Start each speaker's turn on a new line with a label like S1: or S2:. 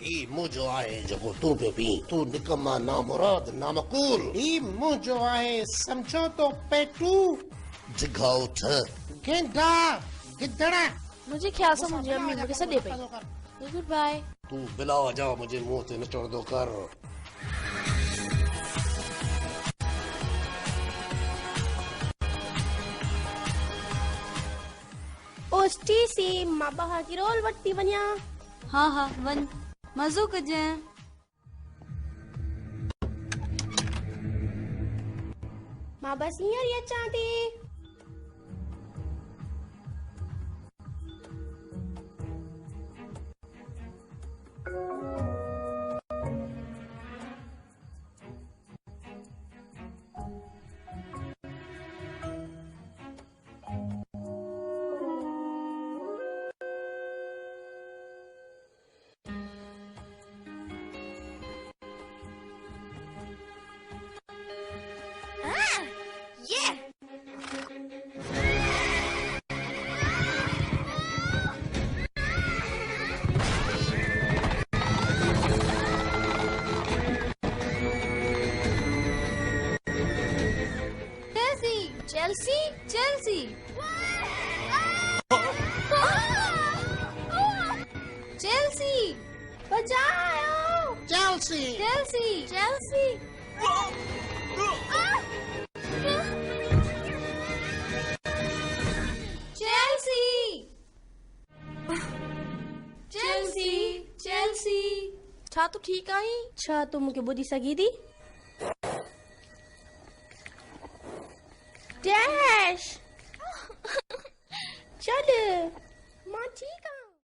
S1: ई मुझो आहे जेको तूं पियो पी, तूं निकम्मा नामुराद नामकूल। ई मुझो आहे समझो तो पेटू जिघाउठ गेंडा गिदड़ा।
S2: मुझे ख्याल से मुझे अम्मी मुझे सदे पे। Good bye.
S1: तू बिला जा मुझे मुंह ते निचोड़ कर।
S2: ओस्टी सी मां बहा की रोल वट्टी वनिया।
S3: हाँ हाँ वन मज़ो कजे।
S2: मां बस हींअर ई अचां थी। चेल्सी
S3: चेल्सी चेल्सी
S2: बचाओ।
S1: Chelsea
S3: Chelsea
S2: Chelsea
S3: Chelsea Chelsea Chelsea
S2: छा तू ठीक आई? छा तू मुझे बुझी सगी थी? डैश चल